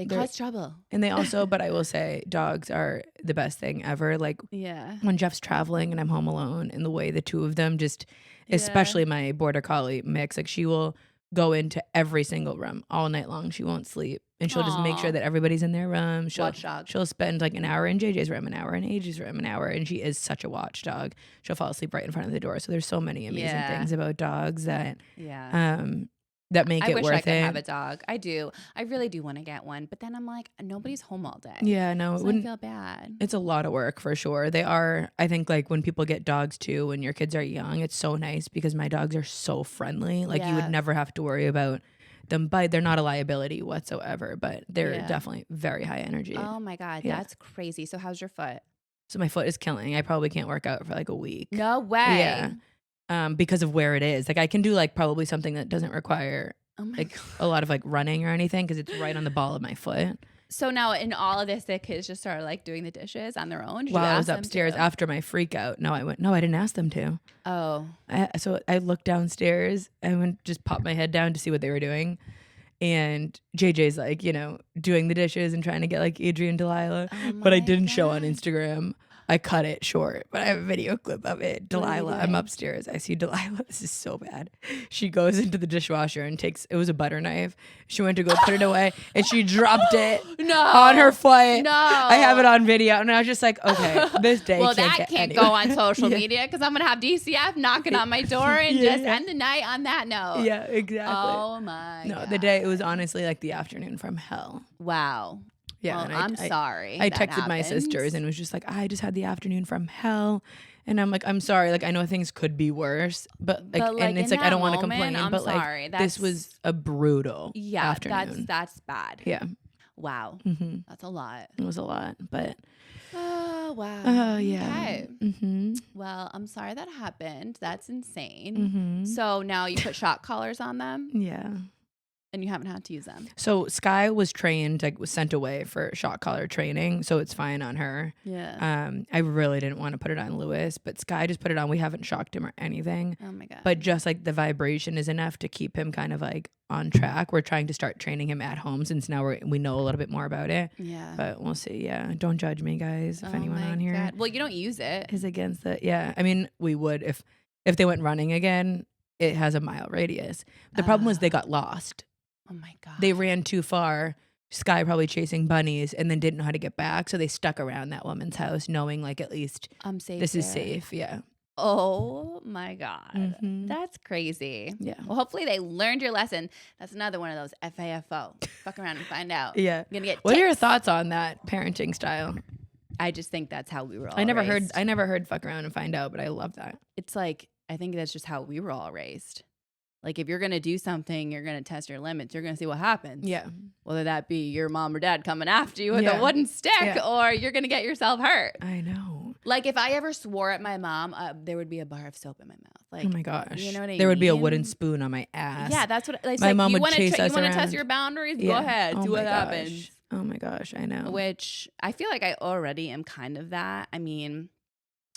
cause trouble. And they also, but I will say, dogs are the best thing ever. Like when Jeff's traveling and I'm home alone, and the way the two of them just, especially my border collie mix, like she will go into every single room all night long. She won't sleep. And she'll just make sure that everybody's in their room. She'll spend like an hour in JJ's room, an hour in AJ's room, an hour. And she is such a watchdog. She'll fall asleep right in front of the door. So there's so many amazing things about dogs that that make it worth it. I wish I could have a dog. I do. I really do want to get one. But then I'm like, nobody's home all day. Yeah, no, it wouldn't feel bad. It's a lot of work for sure. They are, I think like when people get dogs too, when your kids are young, it's so nice because my dogs are so friendly. Like you would never have to worry about them they're not a liability whatsoever, but they're definitely very high energy. Oh my God, that's crazy. So how's your foot? So my foot is killing. I probably can't work out for like a week. No way. Yeah. Because of where it is. Like I can do like probably something that doesn't require a lot of like running or anything because it's right on the ball of my foot. So now in all of this, the kids just started like doing the dishes on their own? While I was upstairs after my freak out. No, I didn't ask them to. Oh. So I looked downstairs. I went just popped my head down to see what they were doing. And JJ's like, doing the dishes and trying to get like Adrian Delilah. But I didn't show on Instagram. I cut it short, but I have a video clip of it. Delilah, I'm upstairs. I see Delilah. This is so bad. She goes into the dishwasher and it was a butter knife. She went to go put it away and she dropped it on her foot. No. I have it on video. And I was just like, okay, this day can't go on social media because I'm going to have DCF knocking on my door and just end the night on that note. Yeah, exactly. Oh my God. The day, it was honestly like the afternoon from hell. Wow. Yeah, well, and I'm sorry. I texted my sisters and was just like, I just had the afternoon from hell. And I'm like, I'm sorry. Like, I know things could be worse, but and it's like, I don't want to complain, but sorry. Like, this was a brutal afternoon. That's bad. Yeah. Wow. That's a lot. It was a lot, but. Oh, wow. Oh, yeah. Okay. Well, I'm sorry that happened. That's insane. So now you put shock collars on them? Yeah. And you haven't had to use them. So Sky was trained, like was sent away for shock collar training, so it's fine on her. Yeah. I really didn't want to put it on Lewis, but Sky just put it on. We haven't shocked him or anything. Oh my God. But just like the vibration is enough to keep him kind of like on track. We're trying to start training him at home since now we know a little bit more about it. Yeah. But we'll see. Yeah. Don't judge me, guys. If anyone on here God. Well, you don't use it. is against it. Yeah. I mean, we would if they went running again. It has a mile radius. The problem was they got lost. Oh my God. They ran too far. Sky probably chasing bunnies and then didn't know how to get back. So they stuck around that woman's house knowing like at least I'm safe. This is safe. Yeah. Oh my God. That's crazy. Yeah. Well, hopefully they learned your lesson. That's another one of those FAFO. Fuck around and find out. Yeah. You're gonna get what are your thoughts on that parenting style? I just think that's how we were all I never raised. heard fuck around and find out, but I love that. It's like, I think that's just how we were all raised. Like, if you're going to do something, you're going to test your limits. You're going to see what happens. Yeah. Whether that be your mom or dad coming after you with a wooden stick or you're going to get yourself hurt. I know. Like, if I ever swore at my mom, there would be a bar of soap in my mouth. Like, oh my gosh. You know what I mean? There would be a wooden spoon on my ass. Yeah, that's what my mom would chase us around. You want to test your boundaries? Go ahead. See what happens. Oh my gosh, I know. Which I feel like I already am kind of that. I mean,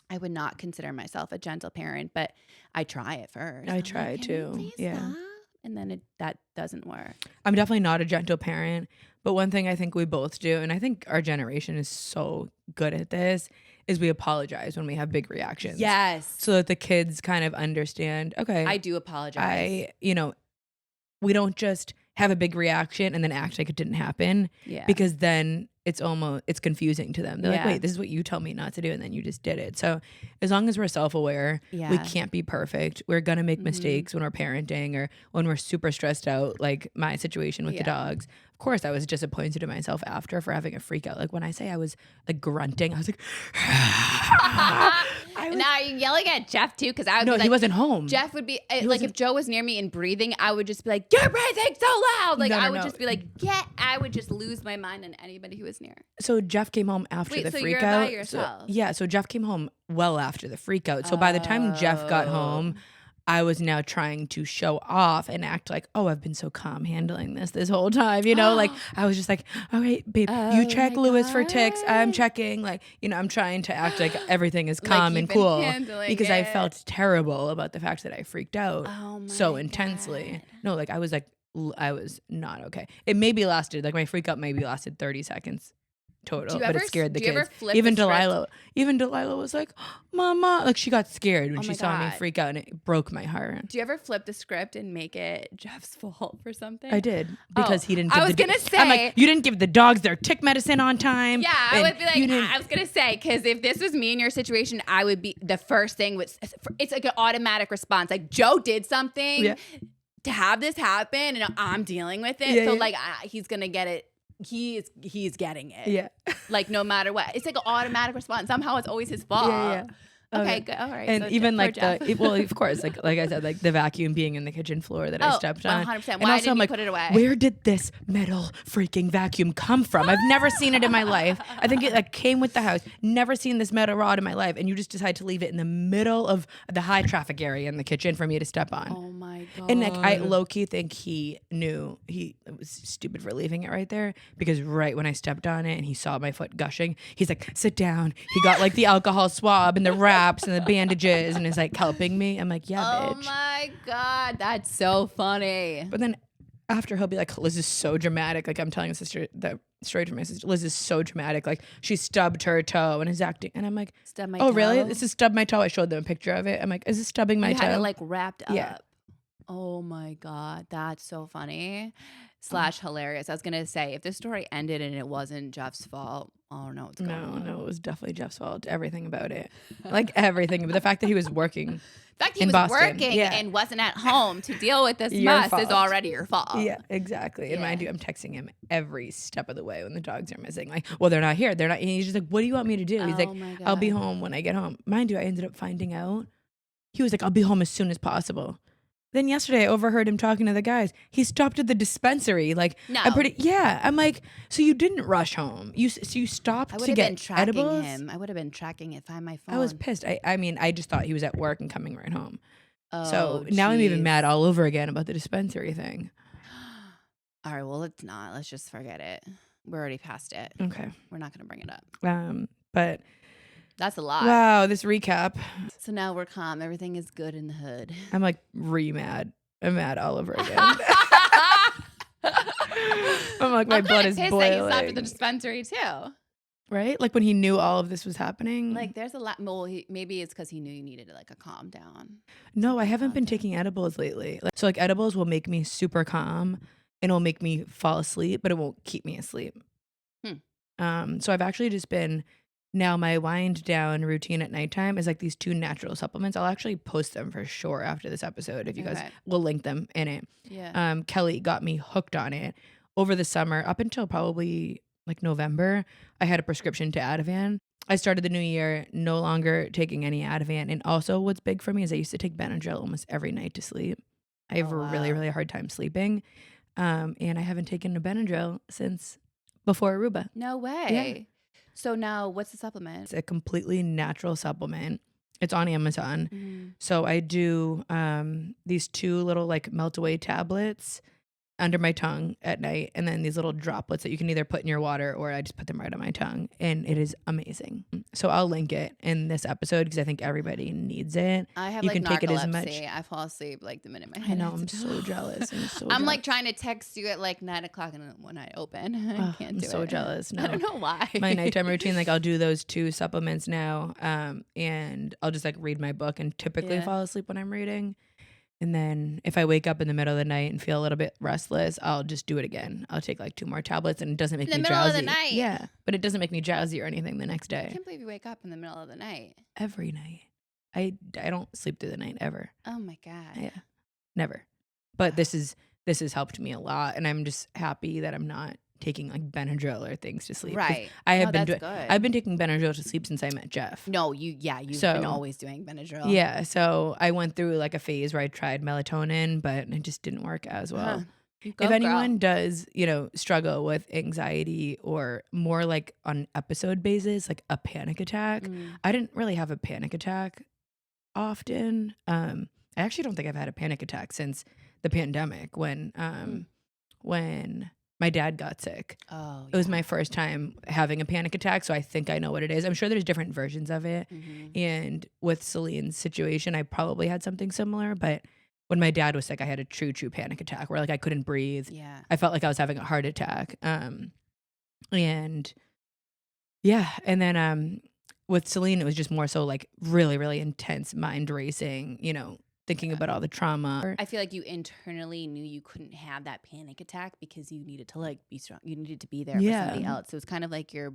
I would not consider myself a gentle parent, but I try at first. I try too. Yeah. Stop? And then that doesn't work. I'm definitely not a gentle parent, but one thing I think we both do, and I think our generation is so good at this, is we apologize when we have big reactions. Yes. So that the kids kind of understand, okay. I do apologize. we don't just have a big reaction and then act like it didn't happen. Yeah. Because then it's confusing to them. They're like, Yeah. wait, this is what you tell me not to do, and then you just did it. So as long as we're self-aware, we Yeah. can't be perfect. We're gonna make mistakes when we're parenting or when we're super stressed out, like my situation with the dogs. Of course, I was disappointed in myself after for having a freak out. Like when I say I was like grunting, I was like, Now are you yelling at Jeff too? Because I would no, be like, he wasn't home. Jeff would be like, wasn't- if Joe was near me and breathing, I would just be like, "You're breathing so loud!" Like No, I no, would no. just be like, I would just lose my mind on anybody who was near. So Jeff came home after Wait, the so freak you're out. by yourself? So Jeff came home well after the freak out. So by the time Jeff got home, I was now trying to show off and act like, oh, I've been so calm handling this whole time. You know, like I was just like, all right, babe, you check my Lewis for ticks. I'm God. checking. Like, you know, I'm trying to act like everything is Like calm you've and been cool handling because I it. felt terrible about the fact that I freaked out Oh so my intensely. God. No, like I was not okay. It maybe lasted, like my freak out maybe lasted 30 seconds total, but it scared the do you ever kids. flip Even the script? Delilah was like, Mama, like she got scared when Oh she my saw me God. freak out, and it broke my heart. Do you ever flip the script and make it Jeff's fault for something? I did because he didn't. I Give was the gonna I'm say- like, you didn't give the dogs their tick medicine on time. Yeah, I and would be like, you didn't- I was gonna say, because if this was me in your situation, I would be the first thing was, it's like an automatic response. Like Joe did something Yeah. to have this happen, and I'm dealing with it. Yeah, so yeah. like, he's gonna get it. He's getting it. Yeah. Like no matter what, it's like an automatic response. Somehow it's always his fault. Yeah. Okay, good. All right. And so even poor like Jeff. well, of course, like I said, like the vacuum being in the kitchen floor that I stepped on. 100%. And Why also, didn't I'm you like, put it away? where did this metal freaking vacuum come from? I've never seen it in my life. I think it like came with the house. Never seen this metal rod in my life, and you just decide to leave it in the middle of the high traffic area in the kitchen for me to step on. Oh my God. And like I low key think he knew it was stupid for leaving it right there, because right when I stepped on it and he saw my foot gushing, he's like, sit down. He got like the alcohol swab and the wraps and the bandages and is like helping me. I'm like, yeah, Oh bitch. my God, that's so funny. But then after he'll be like, Liz is so dramatic. Like I'm telling the story to my sister. Liz is so dramatic. Like she stubbed her toe and is acting. And I'm like, Stub my oh toe? really? This is stub my toe. I showed them a picture of it. I'm like, is this stubbing my You toe? had it like wrapped up. Yeah. Oh my God, that's so funny / hilarious. I was gonna say, if this story ended and it wasn't Jeff's fault, I don't know what's going on. No, it was definitely Jeff's fault. Everything about it. Like everything. But the fact that he was working. The fact he in was Boston, working yeah. and wasn't at home to deal with this Your mess fault. is already your fault. Yeah, exactly. And mind Yeah. you, I'm texting him every step of the way when the dogs are missing. Like, well, they're not here. They're not. And he's just like, what do you want me to do? He's Oh like, my I'll be God. home when I get home. Mind you, I ended up finding out. He was like, I'll be home as soon as possible. Then yesterday, I overheard him talking to the guys. He stopped at the dispensary. Like, No. I'm like, so you didn't rush home. You stopped I to would have been get tracking edibles. him. I would have been tracking it, find my phone. I was pissed. I mean, I just thought he was at work and coming right home. Oh, So now I'm even geez. mad all over again about the dispensary thing. All right, well, let's not. Let's just forget it. We're already past it. Okay. We're not going to bring it up. But That's a lot. wow, this recap. So now we're calm. Everything is good in the hood. I'm like mad. I'm mad all over again. I'm like, my I'm blood kinda is pissed that you stopped at boiling. the dispensary too. Right? Like when he knew all of this was happening. Like, there's a lot. Well, maybe it's because he knew you needed like a calm down. No, I haven't been calm down. taking edibles lately. So like edibles will make me super calm and it'll make me fall asleep, but it won't keep me asleep. So I've actually just been, now my wind down routine at nighttime is like these 2 natural supplements. I'll actually post them for sure after this episode if you guys Okay. will link them in it. Yeah. Kelly got me hooked on it over the summer up until probably like November. I had a prescription to Ativan. I started the new year no longer taking any Ativan. And also what's big for me is I used to take Benadryl almost every night to sleep. I have Oh, a really, wow. really hard time sleeping. And I haven't taken a Benadryl since before Aruba. No way. So now, what's the supplement? It's a completely natural supplement. It's on Amazon. Mhm. So I do these 2 little like melt away tablets under my tongue at night, and then these little droplets that you can either put in your water or I just put them right on my tongue, and it is amazing. So I'll link it in this episode because I think everybody needs it. I have You like can take it as much. narcolepsy. I fall asleep like the minute my I head know, hits I'm the so pillow. jealous. I'm like trying to text you at like 9:00 when I open. I Ugh, can't I'm do so it. jealous. I No. don't know why. My nighttime routine, like I'll do those 2 supplements now, and I'll just like read my book and typically Yeah. fall asleep when I'm reading. And then if I wake up in the middle of the night and feel a little bit restless, I'll just do it again. I'll take like 2 more tablets, and it doesn't make In the me middle of the drowsy. night? Yeah, but it doesn't make me drowsy or anything the next I day. can't believe you wake up in the middle of the night. Every night. I don't sleep through the night ever. Oh my God. Yeah, never. But this has helped me a lot, and I'm just happy that I'm not taking like Benadryl or things to sleep. 'Cause Right. I have been that's doing. good. I've been taking Benadryl to sleep since I met Jeff. No, you've So- been always doing Benadryl. Yeah, so I went through like a phase where I tried melatonin, but it just didn't work as well. Huh. You go, If anyone girl. does, struggle with anxiety or more like on episode basis, like a panic attack, I didn't really have a panic attack often. I actually don't think I've had a panic attack since the pandemic when my dad got sick. Oh, It was my first time having a panic attack, so I think I know what it is. I'm sure there's different versions of it. And with Celine's situation, I probably had something similar, but when my dad was sick, I had a true panic attack where like I couldn't breathe. Yeah. I felt like I was having a heart attack. And yeah, and then with Celine, it was just more so like really, really intense mind racing, thinking about all the trauma. I feel like you internally knew you couldn't have that panic attack because you needed to like be strong. You needed to be there for somebody else. So it was kind of like your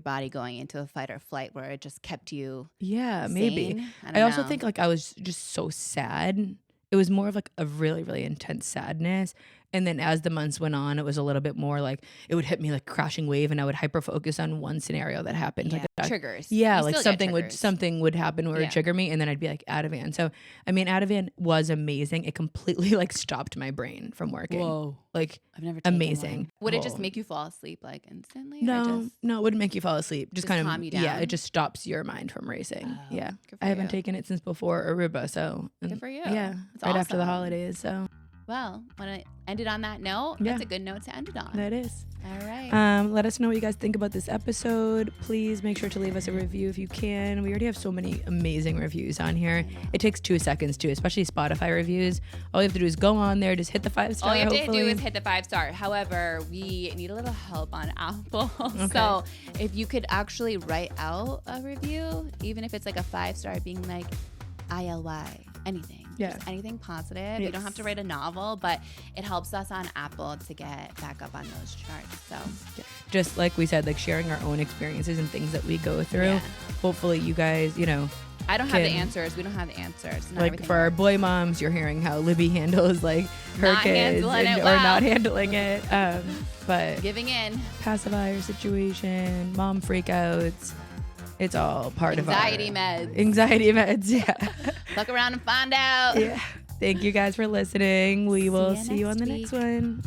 body going into a fight or flight where it just kept you Maybe. sane. I also think like I was just so sad. It was more of like a really, really intense sadness. And then as the months went on, it was a little bit more like it would hit me like crashing wave, and I would hyper focus on one scenario that happened. Yeah. Like Triggers. Yeah, You like still get something would happen where it would trigger me, and then I'd be like Ativan. So I mean, Ativan was amazing. It completely like stopped my brain from working. Whoa. Like I've never taken amazing. one. Would it just Oh. make you fall asleep like instantly? or No, just- no, it wouldn't make you fall asleep. Just kind of calm you Yeah, down? it just stops your mind from racing. Oh, Yeah, good for I haven't you. taken it since before Aruba. So Good for you. Yeah, That's right after the awesome. holidays. So Well, when I ended on that note, Yeah. that's a good note to end it on. that is. All right. Let us know what you guys think about this episode. Please make sure to leave us a review if you can. We already have so many amazing reviews on here. It takes 2 seconds too, especially Spotify reviews. All you have to do is go on there, just hit the 5-star. All you have to hopefully. do is hit the 5-star. However, we need a little help on Apple. Okay. So if you could actually write out a review, even if it's like a 5-star, being like ILY, anything. Yeah. Just anything positive. You don't have to write a novel, but it helps us on Apple to get back up on those charts. So Just like we said, like sharing our own experiences and things that we go through. Yeah. Hopefully you guys, I don't have the Can- answers. We don't have the answers. Not like everything for our works. boy moms, you're hearing how Libby handles like her Not kids handling it or well. not handling it. But Giving in. pacifier situation, mom freakouts, it's all part Anxiety of meds. anxiety meds. Yeah. Fuck around and find out. Yeah. Thank you guys for listening. We will see you on the next next one.